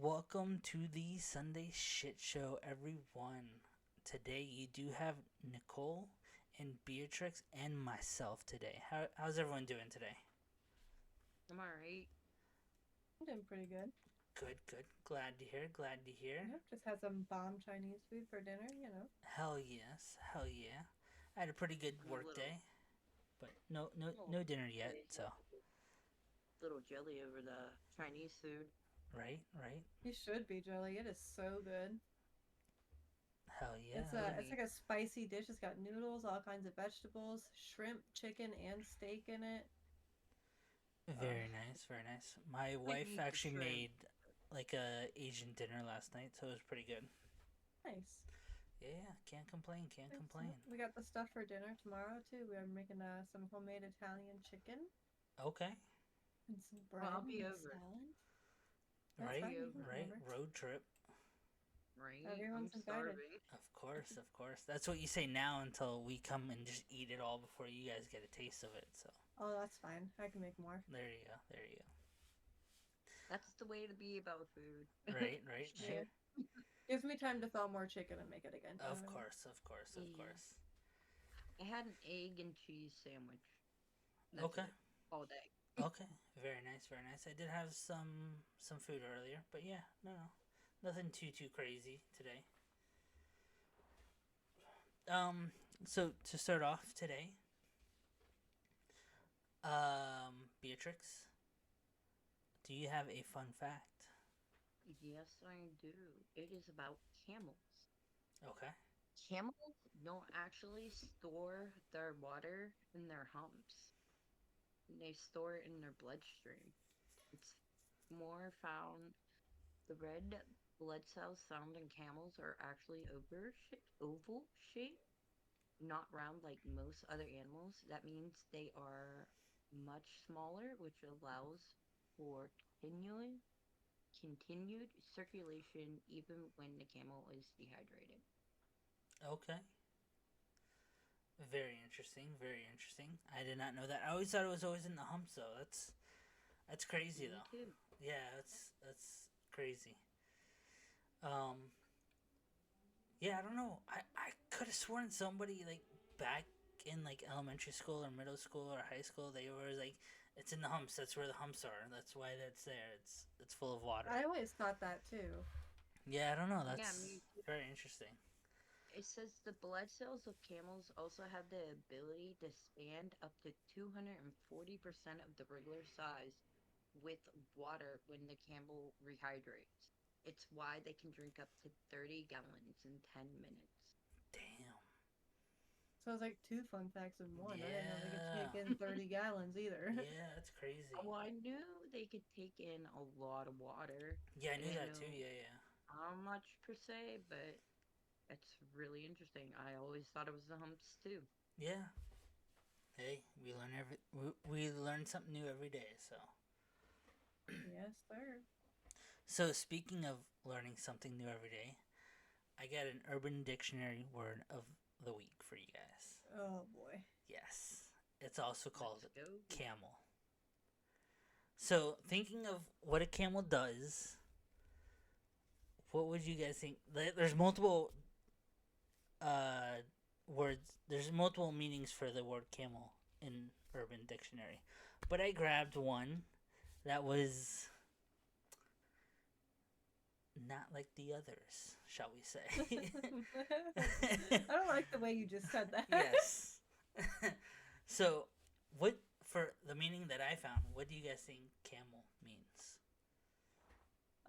Welcome to the Sunday Shit Show, everyone. Today you do have Nicole and Beatrix and myself today. How's everyone doing today? I'm alright. I'm doing pretty good. Good. Glad to hear. Yep, just had some bomb Chinese food for dinner. Hell yes. Hell yeah. I had a pretty good I'm a work little, day, but no no I'm a little no dinner yet. jelly, So little jelly over the Chinese food. right. You should be, Jolie. It is so good. Hell It's yeah. a Telling it's me, like a spicy dish. It's got noodles, all kinds of vegetables, shrimp, chicken, and steak in it. Oh, Very nice. Very nice. My might wife need the actually shrimp. made like a Asian dinner last night, so it was pretty good. nice. Yeah, can't complain. Can't So complain. we got the stuff for dinner tomorrow too. We are making some homemade Italian chicken Okay. and some Well, I'll bread be and a over. salad. I'll That's Right, be right. You can over. come right. over. Road trip. Right? I'm Everyone's invited. starving. Of course. That's what you say now until we come and just eat it all before you guys get a taste of it. So Oh, that's fine. I can make more. there you That's the way to be about food. go. Right. Yeah. Gives me time to thaw more chicken and make it again. You know what Of I mean? course, of Yeah. course. I had an egg and cheese sandwich. That's Okay, it. All day. okay. Very nice, very nice. I did have some food earlier, but yeah, no, nothing too crazy today. Um, so to start off today, Beatrix, do you have a fun fact? Yes, I do. It is about camels. Okay. Camels don't actually store their water in their humps. They store it in their bloodstream. It's more found The red blood cells found in camels are actually oval shaped, not round like most other animals. That means they are much smaller, which allows for continued circulation even when the camel is dehydrated. Okay. Very interesting. Very interesting. I did not know that. I always thought it was always in the humps though. That's crazy Me though. too. Yeah, that's crazy. Um, yeah, I don't know. I could have sworn somebody like back in like elementary school or middle school or high school they were like, it's in the humps. That's where the humps are. That's why that's there. It's full of water. I always thought that too. Yeah, I don't know. Yeah, That's me too. very interesting. It says the blood cells of camels also have the ability to expand up to 240% of the regular size with water when the camel rehydrates. It's why they can drink up to 30 gallons in 10 minutes. Damn. So it's like two fun facts in one. I didn't know they could take Yeah. in 30 gallons either. Yeah, that's crazy. Well, I knew they could take in a lot of water. Yeah, I I knew didn't that too. know Yeah. how much per se, but it's really interesting. I always thought it was the humps too. Yeah. Hey, we learn something new every day. Yes, sir. So speaking of learning something new every day, I got an Urban Dictionary word of the week for you guys. Oh boy. Yes, it's also Let's called go. camel. So thinking of what a camel does, what would you guys think? There's multiple uh, words. There's multiple meanings for the word camel in Urban Dictionary, but I grabbed one that was not like the others, shall we say? I don't like the way you just said that. Yes. So, what for the meaning that I found? What do you guys think camel means?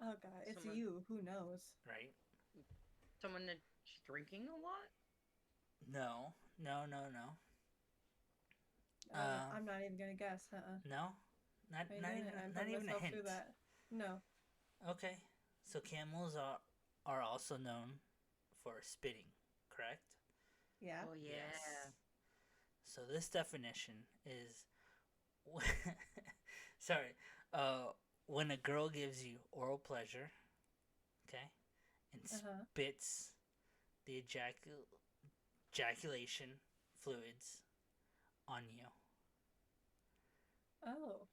Oh god, it's Someone, you. Who knows? Right? someone that's drinking a lot. No. Uh, I'm not even gonna guess. no, not I ain't not doing it. even I'm not putting even a myself through hint. that. No. Okay, so camels are also known for spitting, correct? Yeah. Oh yeah. Yes. So this definition is, sorry, uh, when a girl gives you oral pleasure, okay, and Uh huh. spits the ejaculation fluids on you. Oh,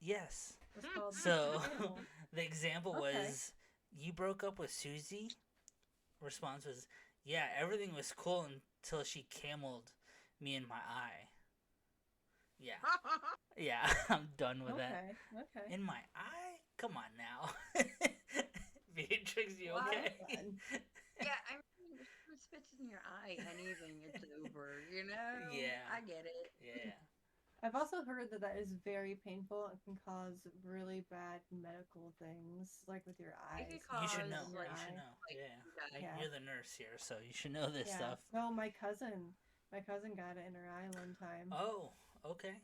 Yes. it's called So camel. the example Okay. was You broke up with Susie? Response was, yeah, everything was cool until she cameled me in my eye. Yeah. Yeah, I'm done with that. Okay. Okay. In my eye? Come on now. Beatrix, you What? okay? Fun. Yeah, I mean, if someone spits in your eye, anything, it's over, you know? Yeah. I get it. Yeah. I've also heard that that is very painful and can cause really bad medical things, like with your It eyes, could You and should cause, blood know. in your like, You should eye. know. like, Yeah. you die. Yeah. You're the nurse here, so you should know this Yeah. stuff. No, my cousin got it in her eye one time, Oh, okay.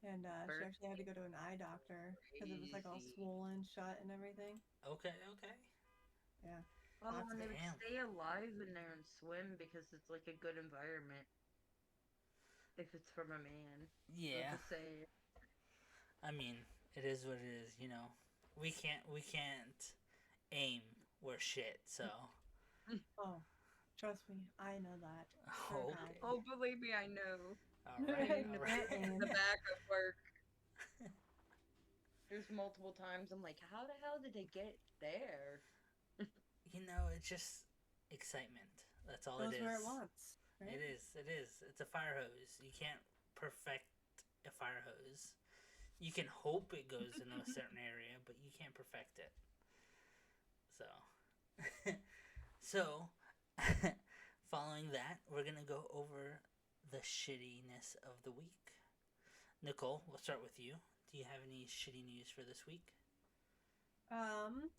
and she Birth actually had to go to an eye doctor because it was like all crazy. swollen shut and everything. Okay, okay. Yeah. Oh, Lots and of they would Damn. stay alive in there and swim because it's like a good environment if it's from a man. They'll Yeah. just say, I mean, it is what it is, you know. We can't aim where shit, so Oh, trust me, I know that. Sure okay. oh, believe me, I know. Alright, Pain in You the, can't alright. pain in aim. the back of work. There's multiple times I'm like, how the hell did they get there? You know, it's just excitement. That's all it Goes where it is. wants, right? It is. It is. It's a fire hose. You can't perfect a fire hose. You can hope it goes in a certain area, but you can't perfect it. So, so following that, we're gonna go over the shittiness of the week. Nicole, we'll start with you. Do you have any shitty news for this week? Um,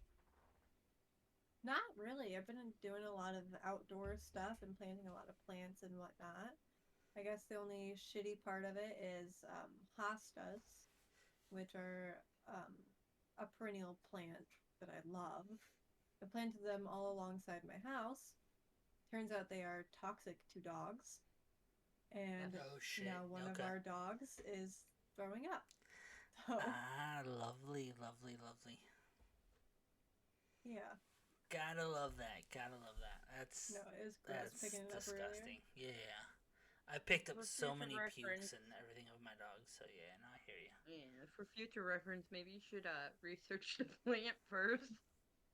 Not really. I've been doing a lot of outdoor stuff and planting a lot of plants and whatnot. I guess the only shitty part of it is hostas, which are a perennial plant that I love. I planted them all alongside my house. Turns out they are toxic to dogs, and Oh shit. now one of Okay. our dogs is throwing up. So Ah, lovely, lovely, lovely. yeah, Gotta love that. Gotta love that. That's no, it was gross that's picking it up earlier. disgusting. Yeah. I picked up For so future many pukes reference, and everything of my dogs, so yeah, no, I hear you. yeah, for future reference, maybe you should research the plant first.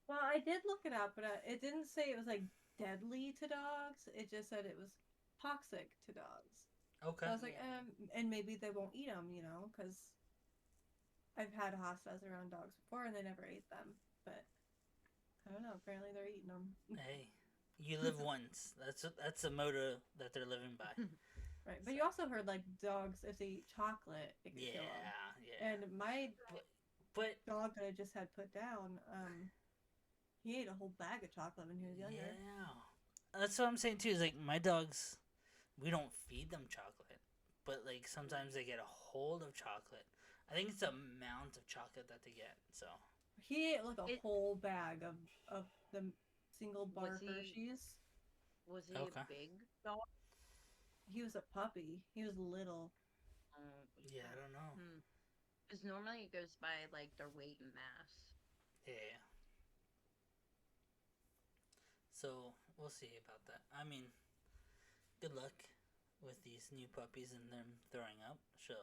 Well, I did look it up, but it didn't say it was like deadly to dogs. It just said it was toxic to dogs. Okay. So I was like, Yeah. and maybe they won't eat them, because I've had hostas around dogs before and they never ate them. But I don't know. Apparently they're eating them. Hey, you live once. That's a motto that they're living by. Right. But you also heard like dogs, if they eat chocolate, it could kill them. Yeah. And my But dog that I just had put down, he ate a whole bag of chocolate when he was younger. yeah, that's what I'm saying too. Is like my dogs, we don't feed them chocolate, but like sometimes they get a hold of chocolate. I think it's the amount of chocolate that they get. So He ate like a It- whole bag of the single bar Was he- Hershey's. Was he Okay. a big dog? He was a puppy. He was little. yeah, I don't know. Because normally it goes by like their weight and mass. Yeah. So we'll see about that. I mean, good luck with these new puppies and them throwing up. So,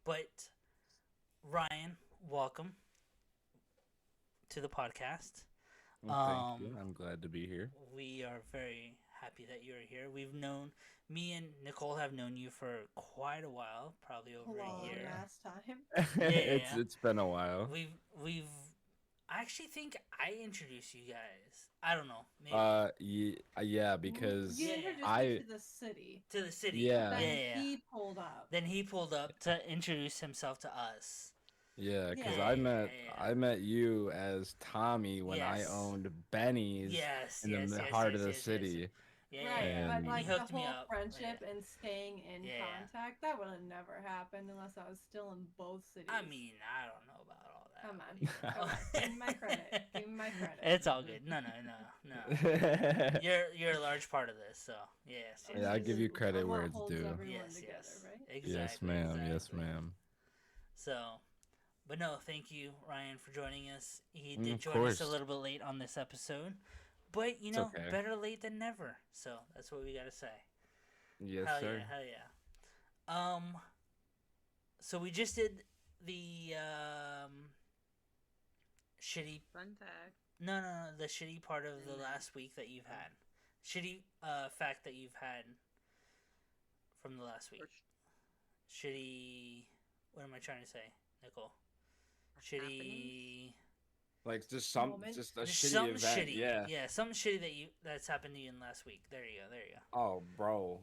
but Ryan, welcome to the podcast. Well, thank you. I'm glad to be here. We are very happy that you're here. Me and Nicole have known you for quite a while, probably over Long a year. ass time. It's been a while. We've I actually think I introduced you guys. I don't know, maybe Yeah, because You Yeah. introduced I me to the city. to the city. Yeah. Then yeah. he pulled up. Then he pulled up to introduce himself to us. yeah, because Yeah. I met you as Tommy when I Yes. owned Benny's Yes, in yes, the yes, heart yes, of the yes, city. Yes. Yeah, Right, yeah, but And- like he the hooked me whole up. friendship Yeah. and staying in Yeah. contact, that would have never happened unless I was still in both cities. I mean, I don't know about all that. Come on. but, you know. Come on. Give me my credit. Give me my credit. It's all good. No. You're a large part of this, so yes. yes, Yeah, I'll yes. give you credit What where it's holds due. everyone Yes, together, yes. right? Exactly. Yes, ma'am. Yes, exactly. ma'am. So, but no, thank you, Ryan, for joining us. He Mm, did of join us a course. little bit late on this episode, but you It's know, okay. better late than never. So that's what we gotta say. Yes, hell sir. yeah, hell yeah. So we just did the shitty. Fun fact. No, the shitty part of the And then- last week that you've had. Shitty fact that you've had from the last week. Or Shitty. What am I trying to say, Nicole? happenings? Shitty. Like just Moment. just a Just shitty something event. shitty. Yeah. Something shitty that's happened to you in last week. There you go. Oh, bro.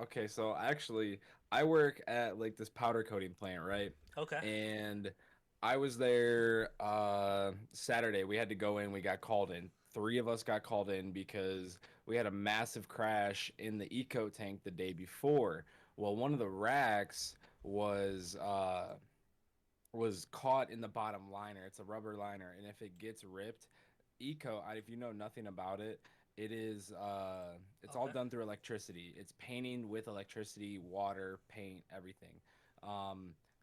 Okay, so actually I work at like this powder coating plant, right? Okay. And I was there Saturday. We had to go in, we got called in. 3 of us got called in because we had a massive crash in the eco tank the day before. Well, one of the racks was caught in the bottom liner. It's a rubber liner, and if it gets ripped, if you know nothing about it, it is it's all Okay. done through electricity. It's painting with electricity, water, paint, everything.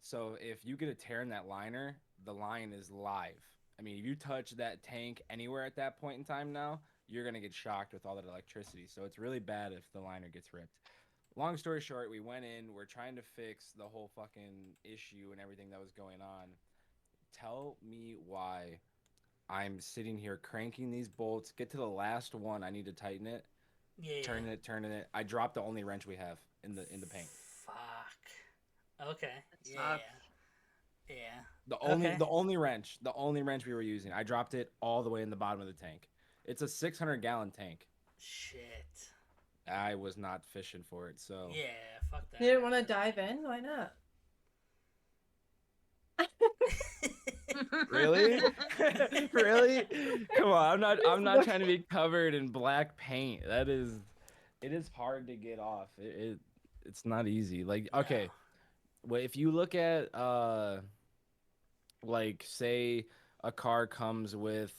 So if you get a tear in that liner, the line is live. I mean, if you touch that tank anywhere at that point in time now, you're gonna get shocked with all that electricity. So it's really bad if the liner gets ripped. Long story short, we went in, we're trying to fix the whole fucking issue and everything that was going on. Tell me why I'm sitting here cranking these bolts, get to the last one, I need to tighten it, Yeah. turning it. I dropped the only wrench we have in the paint. Fuck. Okay. That Yeah. sucks. Yeah. The only wrench we were using. I dropped it all the way in the bottom of the tank. It's a 600-gallon tank. Shit. I was not fishing for it, so Yeah. Fuck that. You didn't want to dive in? Why not? Really? Really? Come on, I'm not trying to be covered in black paint. It is hard to get off. It's not easy. Like, okay, well, if you look at like say a car comes with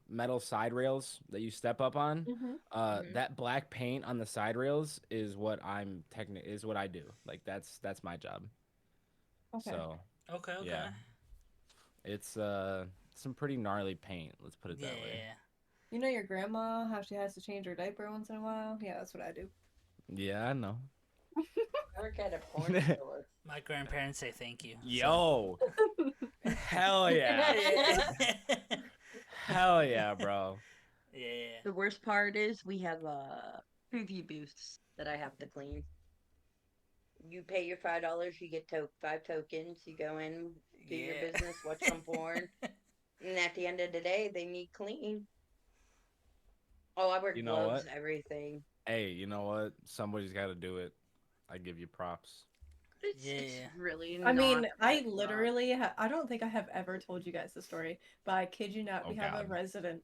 metal side rails that you step up on, Mhm. that black paint on the side rails is what is what I do. Like that's my job. Okay. So Okay. yeah. It's some pretty gnarly paint, let's put it that way. Yeah. You know your grandma, how she has to change her diaper once in a while? Yeah, that's what I do. Yeah, I know. I work at a porn store. My grandparents say thank you. Yo. Hell yeah. Yeah. Hell yeah, bro. Yeah. The worst part is we have preview booths that I have to clean. You pay your $5, you get 5 tokens. You go in, do your Yeah. business, watch some porn, and at the end of the day, they need clean. Oh, I wear You know gloves, what? everything. Hey, you know what? Somebody's got to do it. I give you props. It's Yeah. really. I mean, not I that job. literally, I don't think I have ever told you guys the story, but I kid you not, Oh, we have a God. resident,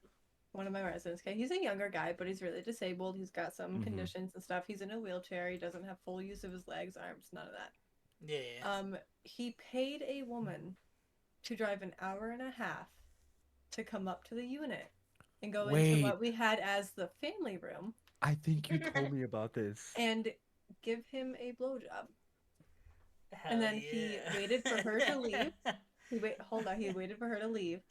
one of my residents. Okay, he's a younger guy, but he's really disabled. He's got some Mhm. conditions and stuff. He's in a wheelchair. He doesn't have full use of his legs, arms, none of that. Yeah. He paid a woman to drive an hour and a half to come up to the unit and go into Wait. what we had as the family room I think you told me about this. and give him a blowjob. Hell And then yeah. he waited for her to leave. He waited for her to leave,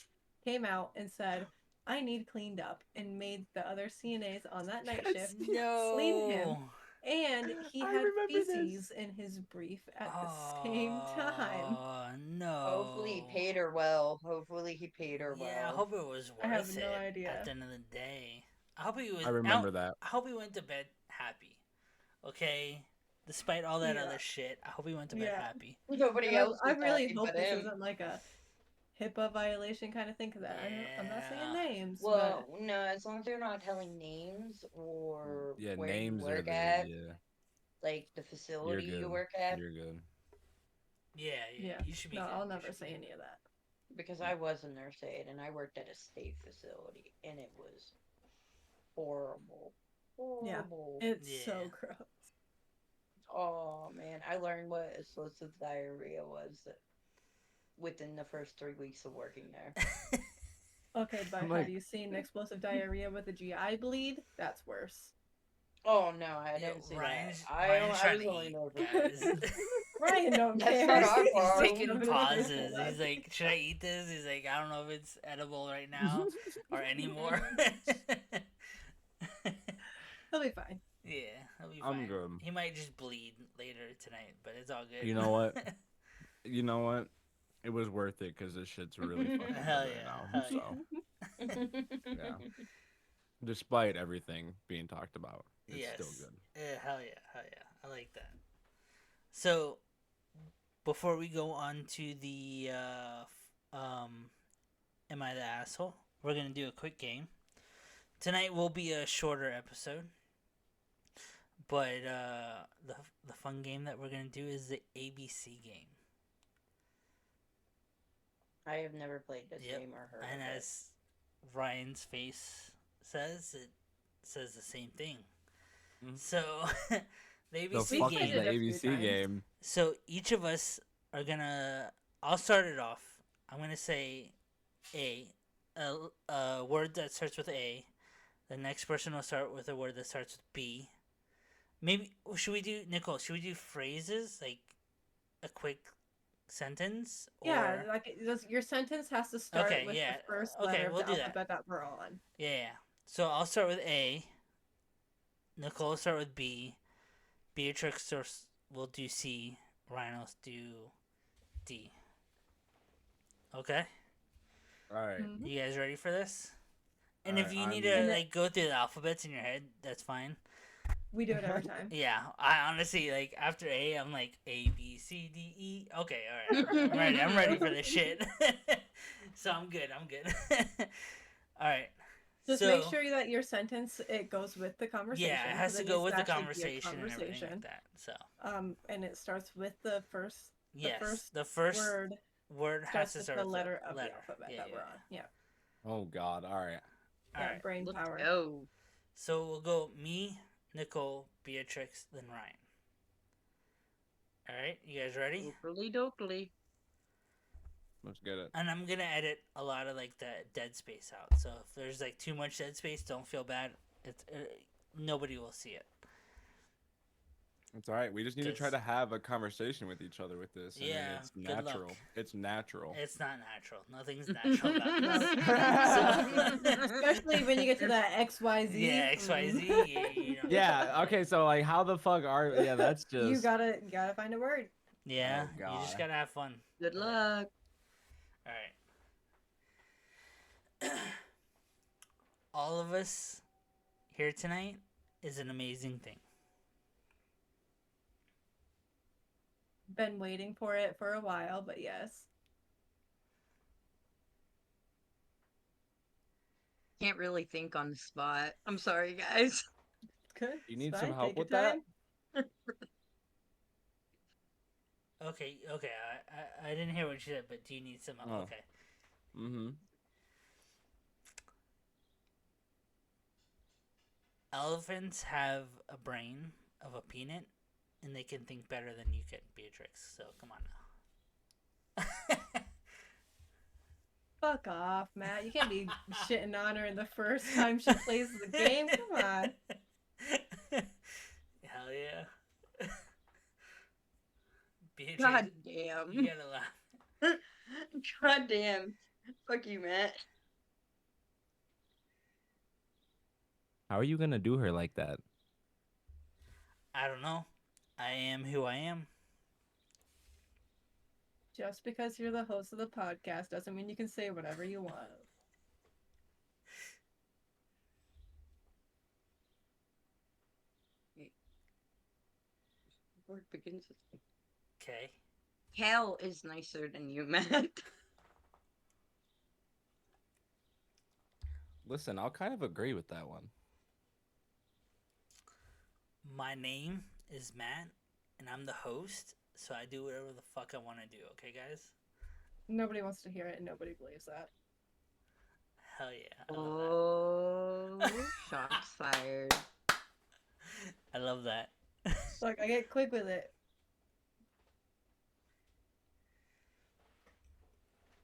came out and said, I need cleaned up, and made the other CNAs on that night shift clean him. No. And he I had remember this. feces in his brief at the same time. Oh no. Hopefully he paid her well. Hopefully he paid her well. Yeah, I hope it was worth I have no it idea. at the end of the day. I hope he was. I remember that. I hope he went to bed happy. Okay, despite all that Yeah. other shit, I hope he went to bed Yeah. happy. Nobody And else. I was really happy hope but this him. isn't like a HIPAA violation kind of thing, because I'm not saying Yeah. names. Well, no, as long as they're not telling names or Yeah, where names you are work the at, yeah. like the You're facility you good. work at, You're good. Yeah, Yeah. you should be. No, good. I'll You never should say be any of that. because I was a nurse aide and I worked at a state facility and it was horrible. Horrible. It's Yeah. so gross. Oh man, I learned what explosive diarrhea was within the first 3 weeks of working there. Okay, but I'm have like- you seen explosive diarrhea with a GI bleed? That's worse. Oh no, I Yo, didn't see Ryan's that. I trying was to only eat, nervous. guys. Ryan don't That's care. not our He's fault. taking Nobody pauses. cares about He's that. like, should I eat this? He's like, I don't know if it's edible right now or anymore. He'll be fine. Yeah, he'll be I'm fine. good. He might just bleed later tonight, but it's all good. You know what? You know what? It was worth it because this shit's really fucking good Hell right yeah, now. hell So, yeah. Despite everything being talked about, it's yes. still good. Hell yeah, hell yeah. I like that. So, before we go on to the Am I the Asshole? We're gonna do a quick game. Tonight will be a shorter episode, but the fun game that we're gonna do is the ABC game. I have never played this Yep. game or heard And of it. as Ryan's face says, it says the same thing. Mhm. So the The ABC fuck played is game. it the a few ABC times. game? So each of us are gonna. I'll start it off. I'm gonna say a word that starts with A. The next person will start with a word that starts with B. Maybe should we do Nicole? Should we do phrases like a quick sentence? Or... Yeah, like your sentence has to start Okay, with yeah. the first Okay, letter of we'll the do that. alphabet that we're on. Yeah. So I'll start with A. Nicole will start with B. Beatrix will do C. Ryan will do D. Okay. All right. Mhm. You guys ready for this? And if Alright, you need I'm- to like go through the alphabets in your head, that's fine. We do it every time. Yeah, I honestly like after A, I'm like A B C D E. Okay, all right, I'm ready. I'm ready for this shit. So I'm good. I'm good. All right. Just so, make sure that your sentence it goes with the conversation. Yeah, it has so to there go needs with the actually be a conversation and everything like that. So. And it starts with the first. Yes, the first first word has starts to with start the with letter the of letter. the alphabet Yeah, that yeah, we're on. Yeah. Oh God! All right. All Yeah, right. brain Let's power. go. So we'll go me, Nicole, Beatrix, then Ryan. All right, you guys ready? Oakley dokley. Let's get it. And I'm gonna edit a lot of like the dead space out. So if there's like too much dead space, don't feel bad. It's nobody will see it. It's all right. We just need to try 'Cause- to have a conversation with each other with this. I mean, Yeah, it's good luck. natural. It's natural. It's not natural. Nothing's natural about this. Especially when you get to that XYZ. Yeah, XYZ. You know. Yeah. Okay. So like, how the fuck are? Yeah, that's just. You gotta find a word. Yeah, Oh, you just God. gotta have fun. Good luck. All right. All of us here tonight is an amazing thing. Been waiting for it for a while, but yes. Can't really think on the spot. I'm sorry, guys. Good. You need It's some fine, help take your with that? time. Okay. I didn't hear what you said, but do you need some help? Oh. Okay. Mm-hmm. Elephants have a brain of a peanut, and they can think better than you can, Beatrix. So come on now. Fuck off, Matt. You can't be shitting on her in the first time she plays the game. Come on. Hell yeah. Beatrix, God damn. you gotta laugh. God damn. Fuck you, Matt. How are you gonna do her like that? I don't know. I am who I am. Just because you're the host of the podcast doesn't mean you can say whatever you want. Word begins with Okay. Cal is nicer than you, Matt. Listen, I'll kind of agree with that one. My name is Matt, and I'm the host, so I do whatever the fuck I want to do. Okay, guys? Nobody wants to hear it and nobody believes that. Hell yeah. I love Oh, shots fired. that. I love that. Look, I get quick with it.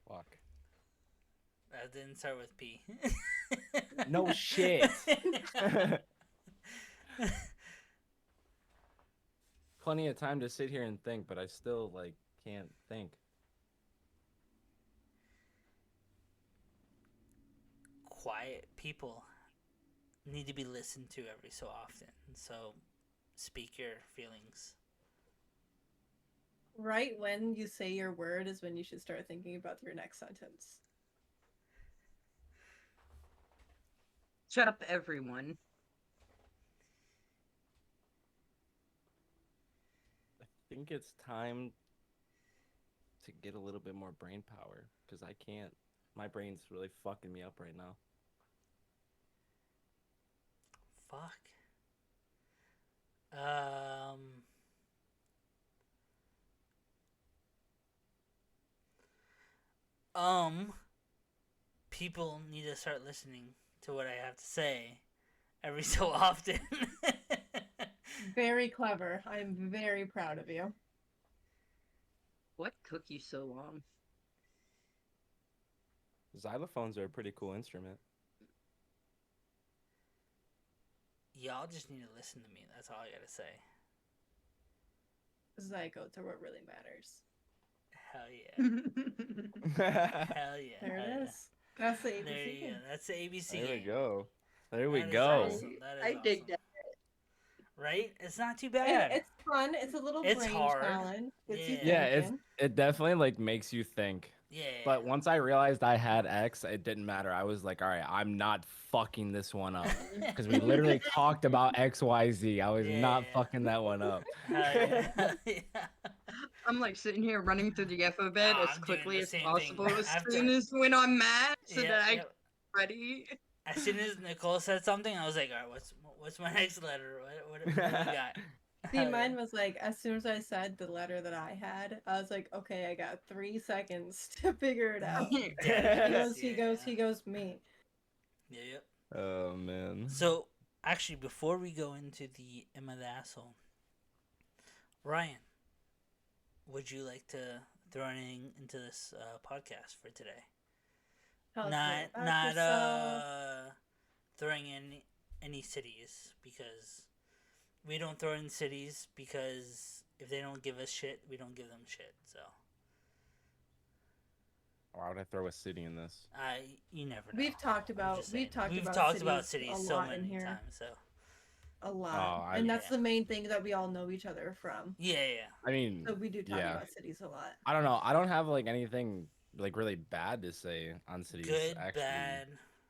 Fuck. That didn't start with P. No shit. Plenty of time to sit here and think, but I still like can't think. Quiet people need to be listened to every so often. So speak your feelings. Right when you say your word is when you should start thinking about your next sentence. Shut up, everyone. I think it's time to get a little bit more brain power because I can't. My brain's really fucking me up right now. Fuck. Um. Um. People need to start listening to what I have to say every so often. Very clever. I'm very proud of you. What took you so long? Xylophones are a pretty cool instrument. Y'all just need to listen to me. That's all I gotta say. Zygotes are what really matters. Hell yeah. Hell yeah. There Hell it yeah. is. That's the There ABC you go. game. That's the ABC There we game. go. There we That is go. awesome. That is I dig awesome. that. Right? It's not too bad. It's fun. It's a little It's brain hard. challenge. Gets you Yeah. Yeah, thinking. it definitely like makes you think. Yeah. But once I realized I had X, it didn't matter. I was like, all right, I'm not fucking this one up. Because we literally talked about XYZ. I was not Yeah. fucking that one up. Hell yeah. Yeah. I'm like sitting here running through the alphabet as I'm doing quickly the as same thing. possible as After, soon as when I'm mad so yeah, that I yeah. get ready. As soon as Nicole said something, I was like, all right, what's my next letter? What do we got? See, Hell mine yeah. was like, as soon as I said the letter that I had, I was like, okay, I got 3 seconds to figure it out. Dead He ass, goes, he goes, he goes, me. Yeah, yep. Oh man. So, actually, before we go into the Emma the Asshole, Ryan, would you like to throw anything into this podcast for today? Tell us Not more about not yourself. throwing in any cities because we don't throw in cities because if they don't give us shit, we don't give them shit. So Why would I throw a city in this? you never know. We've talked I'm about just saying. we've talked talked about cities a so lot in many here. times. So A lot. Oh, and that's yeah. the main thing that we all know each other from. yeah. I mean, So we do talk yeah. about cities a lot. I don't know. I don't have like anything like really bad to say on cities. Good, Actually, bad.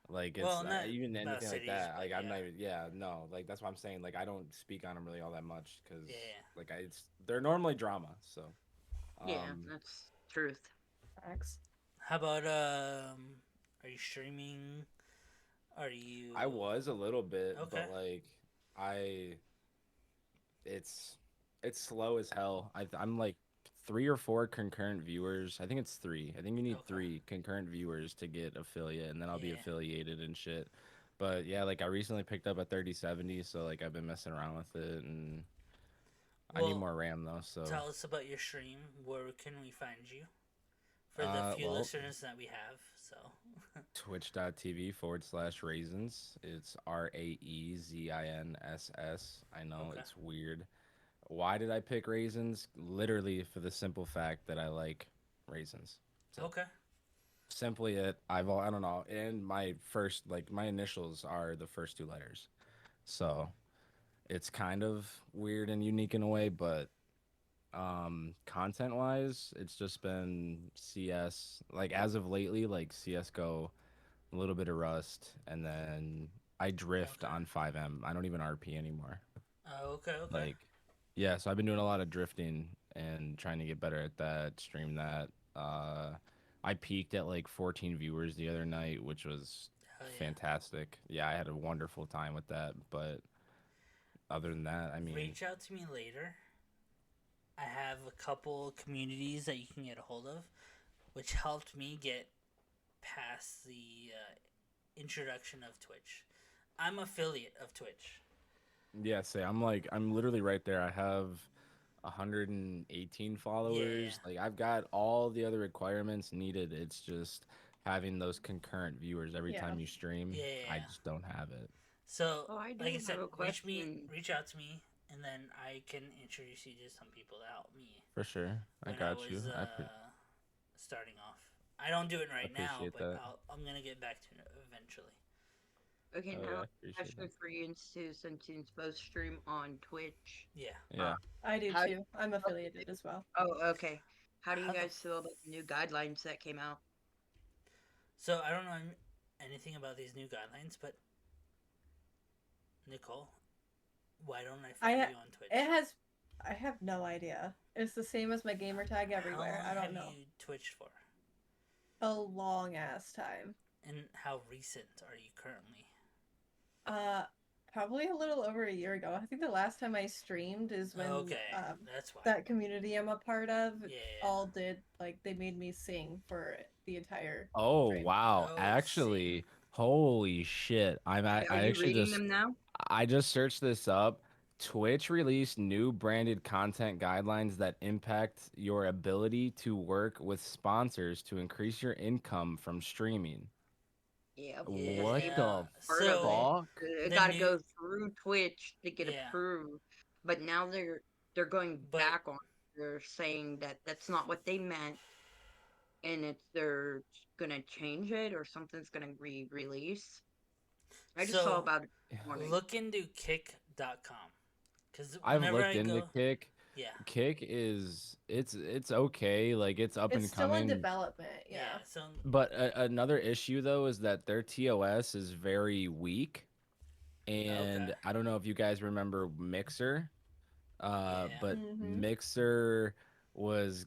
like it's Well, not even about anything like cities, that. but Like I'm yeah. not even. Yeah, no. Like that's what I'm saying. Like I don't speak on them really all that much because Yeah. like they're normally drama. So Yeah, that's truth. Facts. How about are you streaming? Are you? I was a little bit, Okay. but like I, it's it's slow as hell. I'm like 3 or 4 concurrent viewers. I think it's 3. I think you need Okay. 3 concurrent viewers to get affiliate, and then I'll be Yeah. affiliated and shit. But yeah, like I recently picked up a 3070, so like I've been messing around with it, and I need Well, more RAM though. So tell us about your stream. Where can we find you? For the few well, listeners that we have, so twitch.tv/raisins. It's RAEZINSS. I know Okay. it's weird. Why did I pick raisins? Literally for the simple fact that I like raisins. That's it. okay. Simply it. I don't know. And my first like my initials are the first 2 letters. So it's kind of weird and unique in a way, but content wise, it's just been CS. Like as of lately, like CS:GO, a little bit of Rust, and then I drift Okay. on 5M. I don't even RP anymore. Okay. Okay. Like, yeah, so I've been doing a lot of drifting and trying to get better at that, stream that. I peaked at like 14 viewers the other night, which was Hell yeah. fantastic. Yeah, I had a wonderful time with that. But other than that, I mean, Reach out to me later. I have a couple communities that you can get a hold of, which helped me get past the introduction of Twitch. I'm affiliate of Twitch. yeah, say I'm literally right there. I have 118 followers. Yeah. Like I've got all the other requirements needed. It's just having those concurrent viewers every Yeah. time you stream. Yeah. I just don't have it. So, Oh, I do like I have said, a question. reach out to me, and then I can introduce you to some people to help me For sure. I when got you. was starting off. I don't do it right now, appreciate but that. I'm gonna get back to it eventually. Okay, Oh now yeah, appreciate question that. for you and Stu, since you both stream on Twitch. Yeah. Uh, Yeah. I do how do too. I'm affiliated as well. oh, okay. How do you How the guys feel about the new guidelines that came out? So I don't know anything about these new guidelines, but Nicole, why don't I I follow ha- you on it Twitch? has I have no idea. It's the same as my gamer tag How everywhere. long I don't have know. you Twitched for? A long ass time. And how recent are you currently? Uh Probably a little over a year ago. I think the last time I streamed is when Okay, that's why. that community I'm a part of Yeah. all did like they made me sing for the entire Oh stream. wow, Oh, sing. actually, holy shit! Are I you actually reading just them now? searched this up. Twitch released new branded content guidelines that impact your ability to work with sponsors to increase your income from streaming. Yep, because What they Yeah. the weren't part of So it. fuck? It the got to new go through Twitch to get yeah, approved. But now they're going but back on. They're saying that that's not what they meant, and they're gonna change it or something's gonna re-release. I just saw so about it this morning. look into kick.com cuz I've whenever looked I into go, Kick. yeah. Kick is it's okay, like it's up It's and still in coming. development, yeah. Yeah, so But another issue though is that their TOS is very weak, okay. and I don't know if you guys remember Mixer, Yeah. but Mhm. Mixer was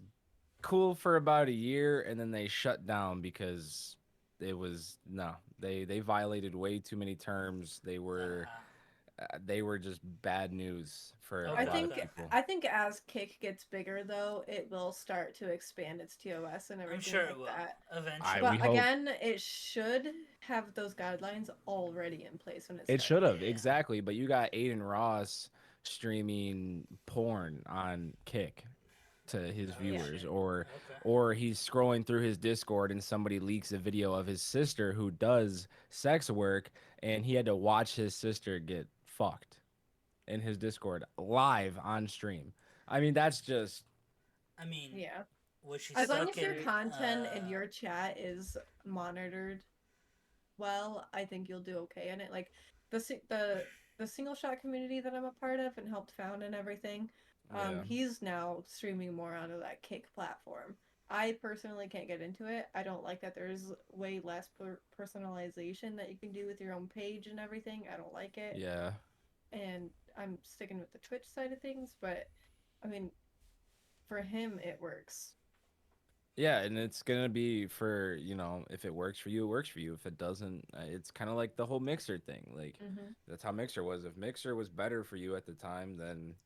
cool for about a year, and then they shut down because it was no, they violated way too many terms. They were just bad news for a I Okay, lot of think okay. people. I think as Kick gets bigger though, it will start to expand its TOS and I'm everything sure it like will that. We But eventually. hope. again, it should have those guidelines already in place when it It should started. have, Yeah. exactly, but you got Aiden Ross streaming porn on Kick to his Oh viewers, shit. Okay. or he's scrolling through his Discord and somebody leaks a video of his sister who does sex work, and he had to watch his sister get fucked in his Discord live on stream. I mean, that's just I mean, Yeah. was she As long stuck as your in content and your chat is monitored well, I think you'll do okay in it. Like the single shot community that I'm a part of and helped found and everything, yeah. he's now streaming more onto that Kick platform. I personally can't get into it. I don't like that there's way less personalization that you can do with your own page and everything. I don't like it. Yeah. And I'm sticking with the Twitch side of things, but I mean, for him, it works. Yeah, and it's gonna be for, if it works for you, it works for you. If it doesn't, it's kind of like the whole Mixer thing. Like, Hmm. that's how Mixer was. If Mixer was better for you at the time, then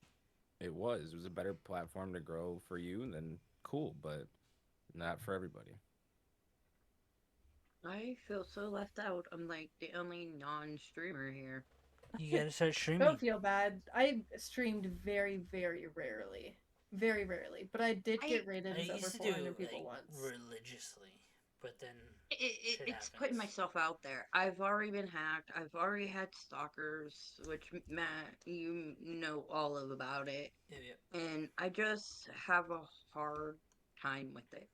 it was. It was a better platform to grow for you, then cool, but not for everybody. I feel so left out. I'm like the only non-streamer here. you gotta start Don't streaming. feel bad. I streamed very, very rarely. Very rarely. But I did I get rated I as over used to do 400 people like once. religiously, but then shit it's putting happens. myself out there. I've already been hacked. I've already had stalkers, which Matt, you know all of about it, Yep, yep. and I just have a hard time with it.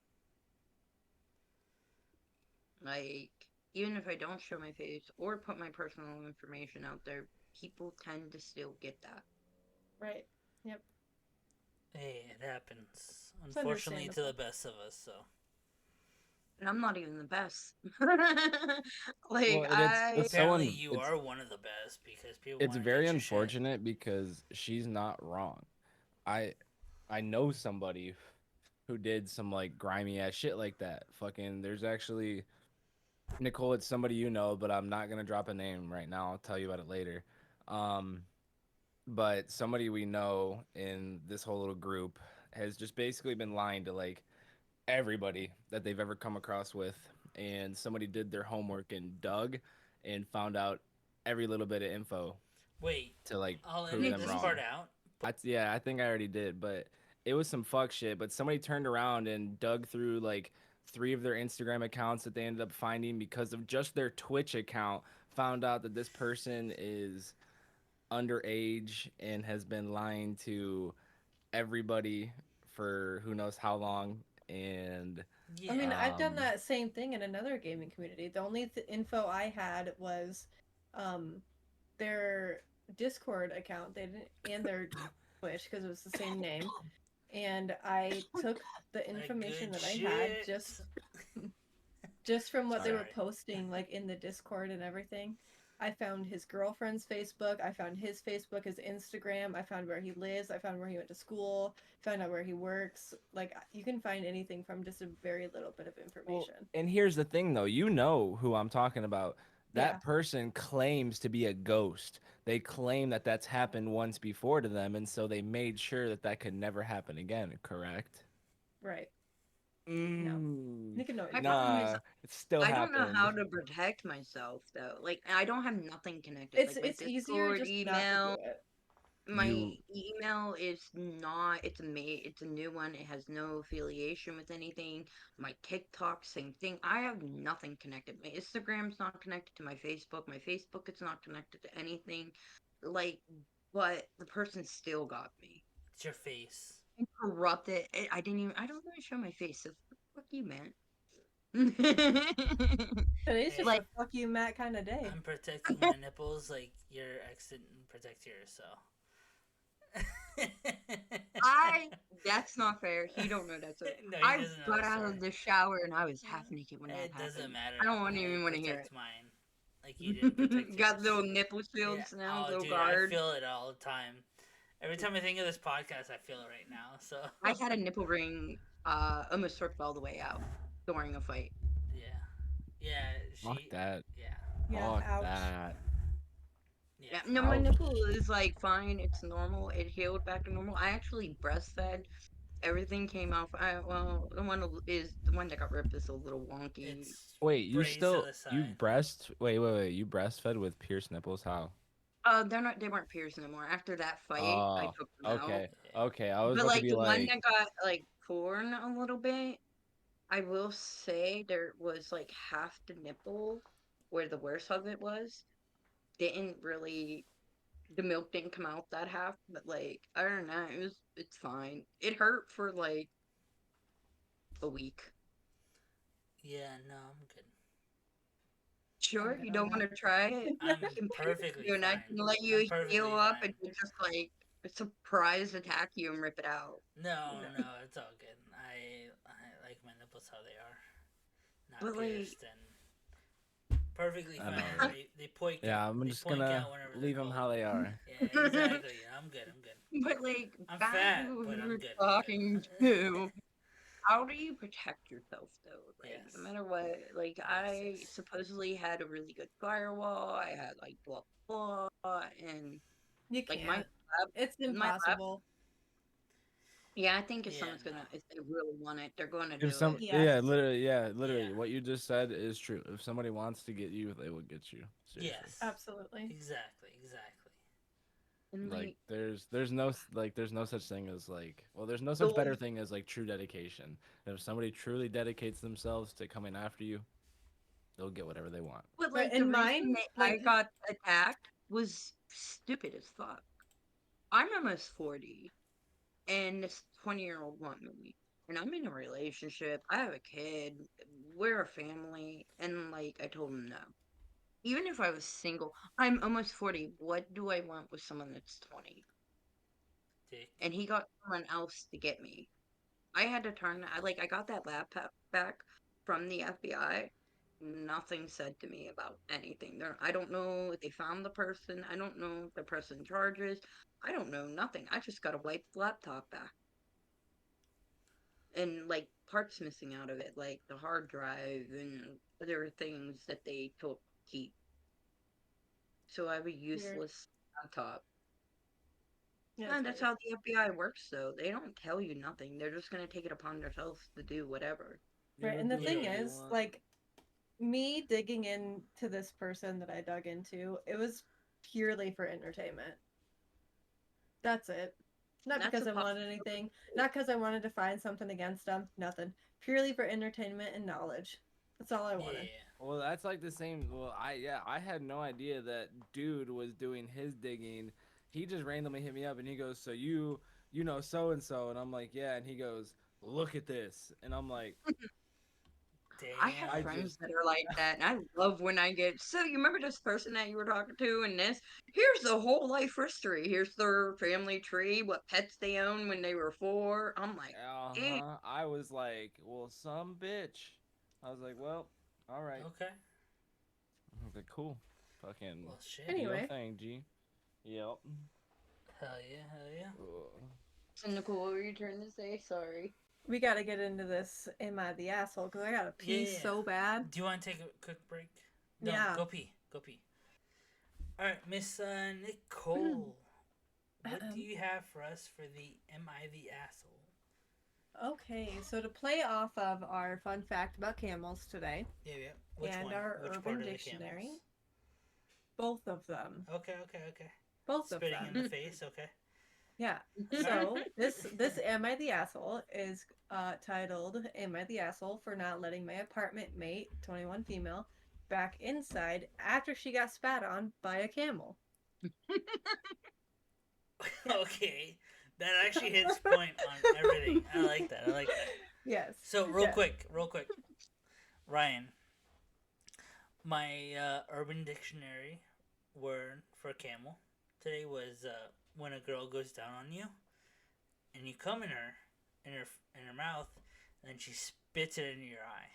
Like, even if I don't show my face or put my personal information out there, people tend to still get that. Right. Yep. Hey, it happens. It's Unfortunately, to the understandable. best of us. So And I'm not even the best. Well, Like, and I. apparently, you are one of the best because people it's want to very get your shit. unfortunate because she's not wrong. I I know somebody who did some like grimy ass shit like that. Fucking, there's actually Nicole. It's somebody you know, but I'm not gonna drop a name right now. I'll tell you about it later. Um, but somebody we know in this whole little group has just basically been lying to like everybody that they've ever come across with, and somebody did their homework and dug and found out every little bit of info Wait, to like I'll prove edit them this wrong. part out. Yeah, I think I already did, but it was some fuck shit. But somebody turned around and dug through like three of their Instagram accounts that they ended up finding because of just their Twitch account. Found out that this person is underage and has been lying to everybody for who knows how long. And I mean, Yeah, I've done um, that same thing in another gaming community. The only info I had was um their Discord account. They didn't, and their Twitch, because it was the same name. And I took the Like information good that I had shit. just from what they Sorry. were Sorry. posting, like in the Discord and everything. I found his girlfriend's Facebook. I found his Facebook, his Instagram. I found where he lives. I found where he went to school. Found out where he works. Like, you can find anything from just a very little bit of Well, information. and here's the thing though, you know who I'm talking about. Yeah, That person claims to be a ghost. They claim that that's happened once before to them, and so they made sure that that could never happen again. Correct? right. No, Mm, you can know what My you mean. problem is nah, it still I don't know how happened. to protect myself though. Like I don't have nothing connected. It's Like my it's easier Discord just not to do email, it. my You email is not. It's a new one. It has no affiliation with anything. My TikTok, same thing. I have nothing connected. My Instagram's not connected to my Facebook. My Facebook is not connected to anything. Like, but the person still got me. It's your face. I corrupted. I didn't even. I don't want to show my face. So fuck you, man. Today's just Hey, Like a fuck you, Matt kind of day. I'm protecting my nipples like your ex didn't protect yours, so. I that's not fair. He don't know that. So No, he I doesn't know got the out story. of the shower and I was half naked when that It doesn't happened. matter. I don't want I even want to hear protect mine like you didn't protect it. Got yours. little nipple Yeah. shields now, Oh, little dude, I guard. feel it all the time. Every time I think of this podcast, I feel it right now. So, I had a nipple ring almost ripped all the way out during a fight. yeah, yeah, fuck she, that. yeah, Yeah, Fuck ouch. that. yeah. Yeah, no, my Ouch. nipple is like fine. It's normal. It healed back to normal. I actually breastfed. Everything came out. Well, the one that got ripped is a little wonky. It's Wait, you braids to still the you side. breast wait, you breastfed with pierced nipples? How? They're not. They weren't pierced anymore. After that fight, I Oh, took them out. okay. Yeah, Okay. I was But about to like be the one like, that got like torn a little bit, I will say there was like half the nipple where the worst of it was. Didn't really the milk didn't come out that half, but like I don't know, it's fine. It hurt for like a week. yeah. No, I'm good. I'm Sure, good you on don't want that. to try it. I'm I can pay perfectly you and I fine. can let I'm you heal perfectly up and fine. you just like surprise attack you and rip it out. No, No. no, it's all good. I like my nipples how they are, not But like pierced and perfectly I know, fine. right? They poke Yeah, out. I'm They just poke gonna out whenever they're leave them cold. how they are. Yeah, exactly. I'm good. I'm good. but like I'm back fat, to what but we I'm were good. I'm talking to. good. How do you protect yourself though? Like no Yes. matter what, like Yes. I Yes. supposedly had a really good firewall. I had like blah blah, blah and You like can't. lab, It's my lab. impossible. Yeah, I think if Yeah. someone's No. gonna, if they really want it, they're gonna If do some, it. Yes. yeah, literally, Yeah. what you just said is true. If somebody wants to get you, they will get you. Seriously. Yes. Absolutely. Exactly. Exactly. And Like like there's no such thing as like, well, there's no the such better thing as like true dedication. And if somebody truly dedicates themselves to coming after you, they'll get whatever they want. but Right. like the And reason mine, that I like, got attacked was stupid as fuck. I'm almost 40, and this 20-year-old want me, and I'm in a relationship. I have a kid. We're a family, and like I told him no. Even if I was single, I'm almost 40. What do I want with someone that's 20? Dick. And he got someone else to get me. I had to turn. I got that laptop back from the FBI. Nothing said to me about anything. I don't know if they found the person. I don't know if the person charges. I don't know nothing. I just got a wiped laptop back and like parts missing out of it, like the hard drive and other things that they took keep. So I have a weird. useless laptop. Yeah, it's And that's weird. how the FBI works, though. They don't tell you nothing. They're just gonna take it upon themselves to do whatever. Yeah, Right. they'll And the do thing Yeah. whatever they is, want. like, me digging into this person that I dug into, it was purely for entertainment. That's it. Not That's because a I wanted possibility. anything, not because I wanted to find something against them, nothing. Purely for entertainment and knowledge. That's all I wanted. Yeah. Well, that's like the same. Well, I had no idea that dude was doing his digging. He just randomly hit me up and he goes, "So you know so and so," and I'm like, "Yeah," and he goes, "Look at this," and I'm like, I have I Damn. friends just that are like that, and I love when I get. So you remember this person that you were talking to, and this? Here's the whole life history. Here's their family tree, what pets they own when they were 4. I'm like, eh. I was like, well, some bitch. I was like, well, all right. Okay. I was like, cool. Fucking Well, shit. do your Anyway, thing, G. Yep. Hell yeah, hell yeah. Ugh. So Nicole, what were you trying to say? Sorry. we gotta get into this. Am I the asshole? Because I gotta pee Yeah. so bad. Do you want to take a quick break? No, Yeah. go pee. Go pee. All right, Miss Nicole. What do you have for us for the Am I the Asshole? Okay, so to play off of our fun fact about camels today Yeah, yeah. Which and one? our Which part Urban of the Dictionary, camels? both of them. Okay, okay, okay. Both of Spitting in the them. face, okay. Yeah. Alright. So this Am I the Asshole is titled Am I the Asshole for not letting my apartment mate, 21 female, back inside after she got spat on by a camel. Yeah. Okay. That actually hits point on everything. I like that. I like that. Yes. So, Yeah. real quick. Ryan, my Urban Dictionary word for camel today was when a girl goes down on you and you come in her mouth, and then she spits it into your eye.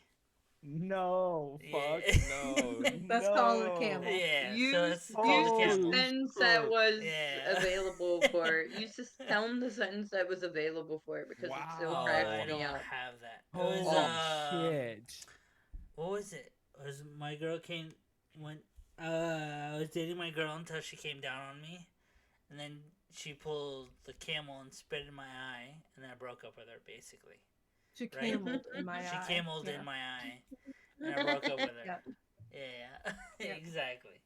No, fuck Yeah. no, That's called a camel. Yeah, so Use it's called a use the camel. Holy sentence that shit. was Yeah. available for it. Use this tell them the sentence that was available for it because it still Oh, cracks I Wow. don't me up. have that. It was Oh. Holy shit. what was it? It was my girl came when I was dating my girl until she came down on me, and then she pulled the camel and spit in my eye, and I broke up with her basically. She Right? cameled in my She eye. cameled Yeah. in my eye, and I broke up with her. Yeah. Yeah, Yeah. exactly,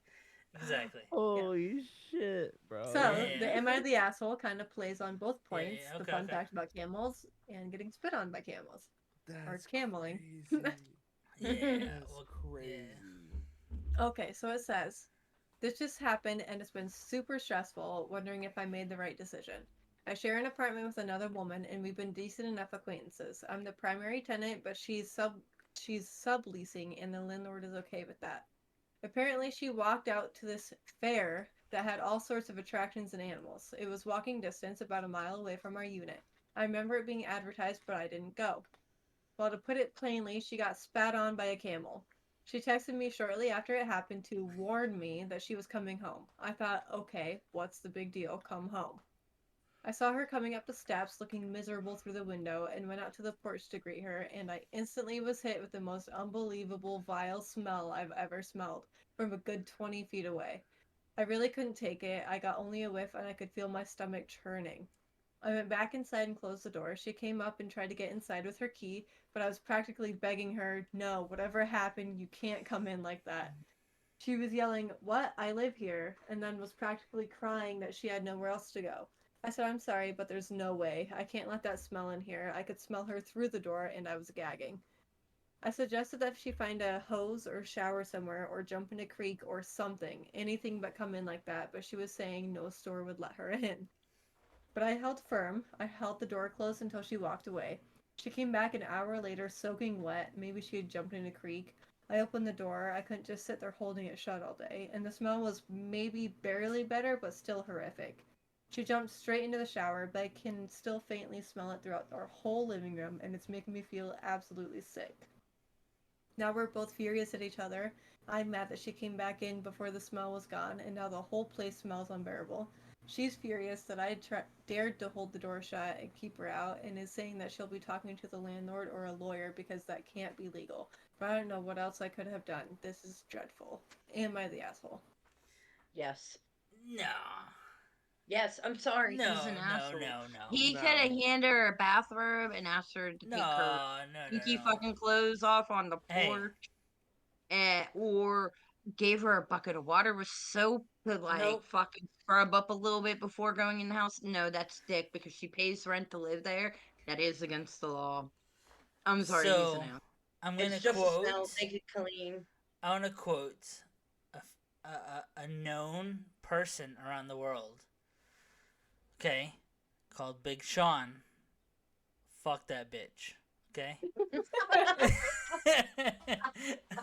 exactly. Holy shit, bro. So Yeah. the Am I the Asshole kind of plays on both Yeah, points, yeah, the okay, fun okay. fact about camels and getting spit on by camels. Or That's cameling. crazy. Yeah, That's well, crazy. Okay, so it says, this just happened and it's been super stressful, wondering if I made the right decision. I share an apartment with another woman and we've been decent enough acquaintances. I'm the primary tenant, but she's subleasing and the landlord is okay with that. Apparently she walked out to this fair that had all sorts of attractions and animals. It was walking distance about a mile away from our unit. I remember it being advertised, but I didn't go. Well, to put it plainly, she got spat on by a camel. She texted me shortly after it happened to warn me that she was coming home. I thought, okay, what's the big deal? Come home. I saw her coming up the steps looking miserable through the window and went out to the porch to greet her, and I instantly was hit with the most unbelievable vile smell I've ever smelled from a good 20 feet away. I really couldn't take it. I got only a whiff and I could feel my stomach churning. I went back inside and closed the door. She came up and tried to get inside with her key, but I was practically begging her, no, whatever happened, you can't come in like that. She was yelling, what? I live here, and then was practically crying that she had nowhere else to go. I said, I'm sorry, but there's no way. I can't let that smell in here. I could smell her through the door, and I was gagging. I suggested that she find a hose or shower somewhere or jump in a creek or something, anything but come in like that, but she was saying no store would let her in. But I held firm. I held the door closed until she walked away. She came back an hour later soaking wet. Maybe she had jumped in a creek. I opened the door. I couldn't just sit there holding it shut all day. And the smell was maybe barely better, but still horrific. She jumped straight into the shower, but I can still faintly smell it throughout our whole living room, and it's making me feel absolutely sick. Now we're both furious at each other. I'm mad that she came back in before the smell was gone, and now the whole place smells unbearable. She's furious that I dared to hold the door shut and keep her out, and is saying that she'll be talking to the landlord or a lawyer because that can't be legal. But I don't know what else I could have done. This is dreadful. Am I the asshole? Yes. No. Yes, I'm sorry, he's No, an no, asshole. no, no. He could have No. handed her a bathrobe and asked her to take her No, no, no, stinky no. fucking clothes off on the Hey, porch, or gave her a bucket of water with soap to like nope. fucking scrub up a little bit before going in the house. No, that's dick because she pays rent to live there. That is against the law. I'm sorry, he's an So, ass. I'm It's gonna just a smell. quote. Make it clean. I want to quote a known person around the world. Okay, called Big Sean. Fuck that bitch. Okay.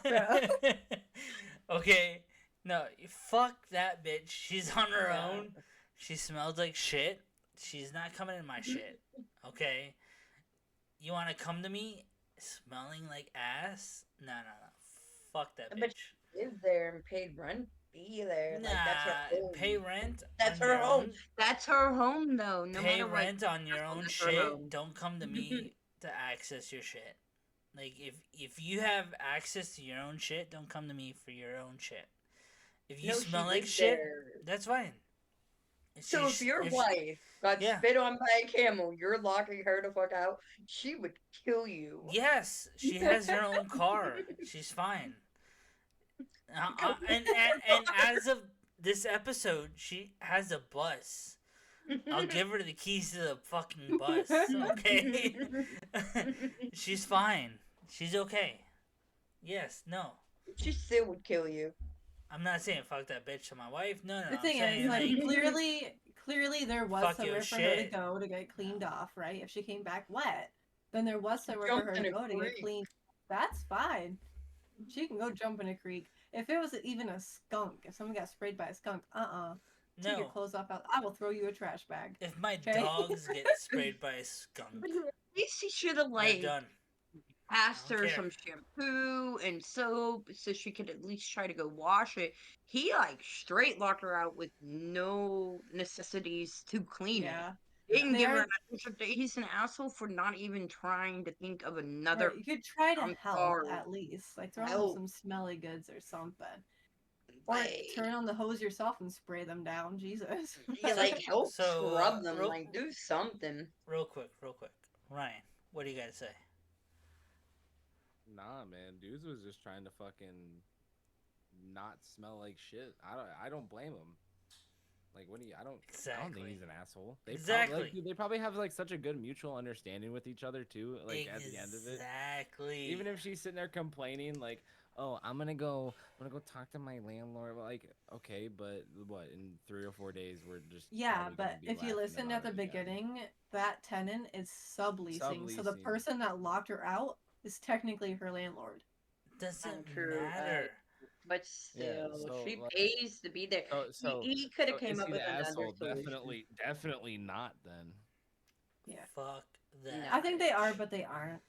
Yeah. Okay. No, fuck that bitch. She's on her Yeah. own. She smells like shit. She's not coming in my shit. Okay. You want to come to me smelling like ass? No, no, no. Fuck that But bitch. she lives there and paid rent. Be there, like that's her Nah, pay home. rent That's on her your home. own. That's her home, though. No Pay matter what, rent on your own that's her shit. home. Don't come to me to access your shit. Like if you have access to your own shit, don't come to me for your own shit. If you No, she smell like lives shit, there. that's fine. So if your If wife got yeah, spit on by a camel, you're locking her the fuck out. She would kill you. yes, she has her own car. She's fine. And as of this episode, she has a bus. I'll give her the keys to the fucking bus. Okay, she's fine. She's okay. Yes, no. She still would kill you. I'm not saying fuck that bitch to my wife. No, no, The no. I'm thing is, saying like, like clearly there was fuck your somewhere for her to shit. go to get cleaned off, right? If she came back wet, then there was somewhere for Jumped her in to a go to get creek. cleaned. That's fine. She can go jump in a creek. If it was even a skunk, if someone got sprayed by a skunk, take your No, clothes off. I will throw you a trash bag. if my Okay. dogs get sprayed by a skunk, But at least he should have they're like done. asked I don't her care. some shampoo and soap so she could at least try to go wash it. He like straight locked her out with no necessities to clean it. Yeah. He No. didn't give her There, an extra day. He's an asshole for not even trying to think of another. right. You could try to I'm help sorry. at least. Like throw them Help. some smelly goods or something. Or Like, turn on the hose yourself and spray them down. Jesus. yeah, like help So, scrub them. Like do something. real quick. Ryan, what do you got to say? Nah, man, dudes was just trying to fucking not smell like shit. I don't blame him. Like, what do you? I don't think Exactly. he's an asshole. They Exactly. Probably, dude, they probably have like such a good mutual understanding with each other too. Like at the end of it, Exactly. even if she's sitting there complaining, like, "Oh, I'm gonna go talk to my landlord." Well, like, okay, but what? In 3 or 4 days, we're just Yeah, probably gonna but be if you laughing listened at about the it again. beginning, that tenant is subleasing. So the Subleasing. person that locked her out is technically her landlord. Doesn't True. matter. But Yeah. still, So she like, pays to be there. so so He could have so came is up he with the another asshole? solution. Definitely not. Then. Yeah. Fuck that. No. I think they are, bitch. but they aren't.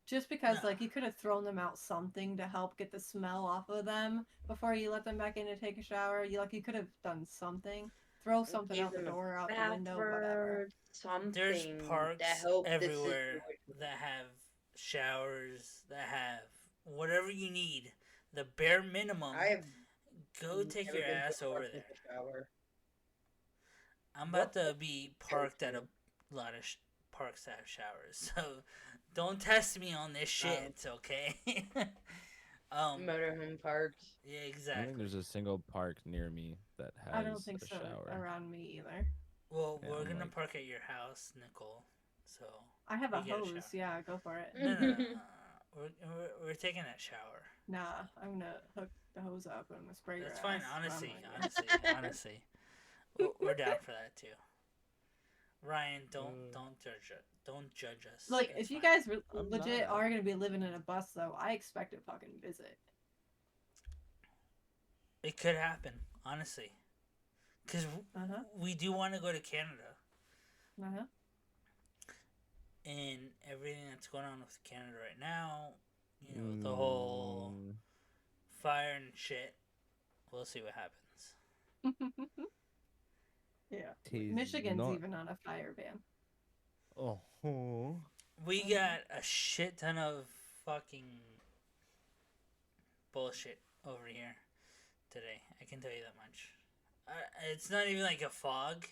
Just because, Nah. like, you could have thrown them out something to help get the smell off of them before you let them back in to take a shower. You could have done something. Throw something Give out the them a door, out the window, whatever. bathroom, something There's to parks help the everywhere situation. that have showers, that have whatever you need. The bare minimum. I have Go take never your been to ass a over park with there. a shower. I'm What about to be parked at a go-to? lot of parks that have showers, so don't test me on this shit, okay? Motorhome parks? Yeah, I don't exactly. think there's a single park near me that has I don't think a so shower. around me either. Well, Yeah, we're I'm gonna like, park at your house, Nicole. So I have we a get a hose. shower. Yeah, go for it. No, no, no, no, no. We're taking that shower. Nah, I'm gonna hook the hose up and spray your That's fine. ass. Honestly, I'm like, honestly, we're down for that too. Ryan, don't judge it. Don't judge us. Look, It's if you fine. guys I'm legit not. are gonna be living in a bus, though, I expect a fucking visit. It could happen, honestly, because Uh huh. we do want to go to Canada, Uh huh. and everything that's going on with Canada right now, you know, the whole fire and shit. We'll see what happens. Yeah. Tis Michigan's not- even on a fire ban. Oh. We got a shit ton of fucking bullshit over here today. I can tell you that much. It's not even like a fog,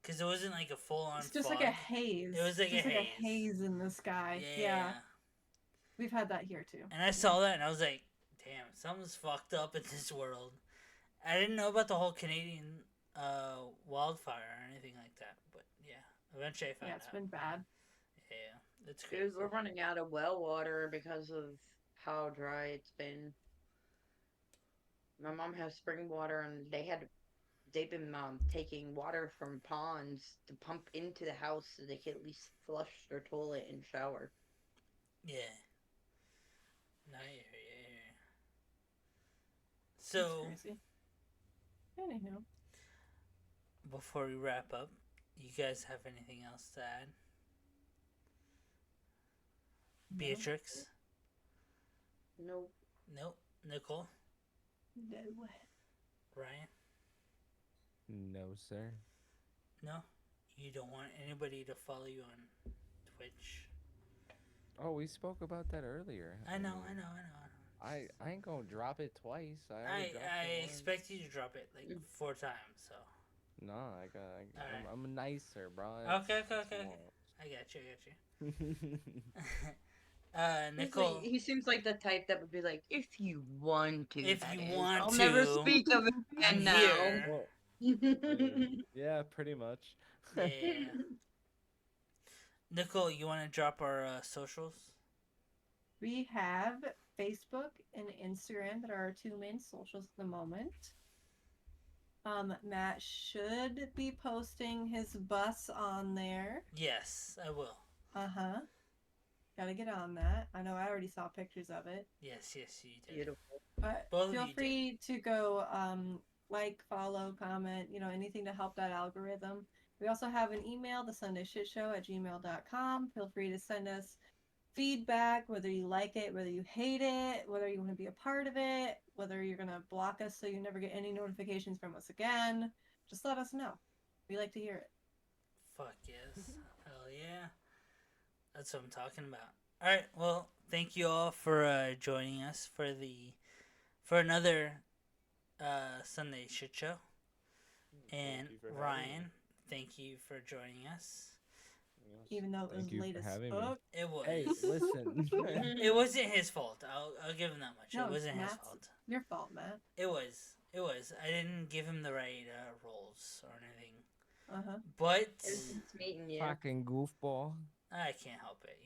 because it wasn't like a full on. It's just fog. like a haze. It was like just a like haze. a haze in the sky. Yeah. We've had that here too. And I saw that and I was like, damn, something's fucked up in this world. I didn't know about the whole Canadian wildfire or anything like that, but yeah, eventually I found Yeah, out. it's been bad. Yeah, it's crazy. Dude, we're running out of well water because of how dry it's been. My mom has spring water, and they've been taking water from ponds to pump into the house so they can at least flush their toilet and shower. Yeah. No, I hear you. That's So, crazy. Anyhow. before we wrap up, you guys have anything else to add? No. Beatrix? Nope. Nope. Nicole? No. Ryan? No, sir. No? You don't want anybody to follow you on Twitch? Oh, we spoke about that earlier. I know. mean, I ain't gonna drop it twice. I already dropped I it once. expect you to drop it like 4 times, so. No, Alright. I'm nicer, bro. Okay. I got you. Nicole, He seems like the type that would be like, if you want to, if that you is. want I'll to, never speak of it I'm again now. here. Well, I mean, yeah, pretty much. Yeah. Nicole, you want to drop our socials? We have Facebook and Instagram that are our two main socials at the moment. Matt should be posting his bus on there. Yes, I will. Uh-huh. Gotta get on that. I know I already saw pictures of it. Yes, you did. Beautiful. But Both feel of you free to go like, follow, comment, anything to help that algorithm. We also have an email, thesundaysshitshow@gmail.com. Feel free to send us feedback, whether you like it, whether you hate it, whether you want to be a part of it, whether you're going to block us so you never get any notifications from us again. Just let us know. We like to hear it. Fuck yes. Hell yeah. That's what I'm talking about. Alright, well, thank you all for joining us for another Sunday shit show. And Thank you for having me. Ryan, thank you for joining us. Yes, Even though it was thank you late for as having me. fuck. It was. Hey, listen. It wasn't his fault. I'll give him that much. No, it wasn't his Matt's fault. your fault, Matt. It was. I didn't give him the right roles or anything. Uh-huh. But It's meeting you. Fucking goofball. I can't help it.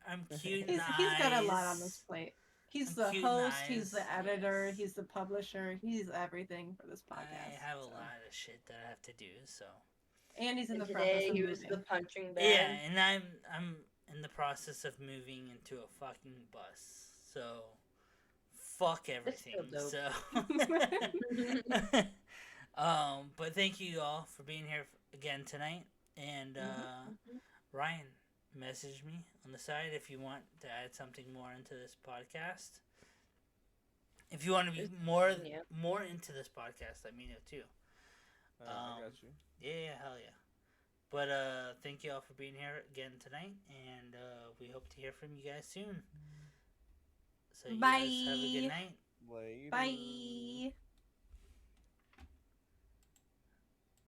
I'm cute. He's got a lot on his plate. He's I'm the cute and host, he's the nice, editor, yes. he's the publisher, he's everything for this podcast. I have a so. lot of shit that I have to do. So. And he's in And the today process of he was moving. the punching bag. Yeah, and I'm in the process of moving into a fucking bus. So. Fuck everything. That's So. But thank you all for being here again tonight. And Ryan, message me on the side if you want to add something more into this podcast. If you want to be more into this podcast, let me know too. I got you. Yeah, hell yeah. But thank you all for being here again tonight, and we hope to hear from you guys soon. So you Bye. guys have a good night. Later. Bye.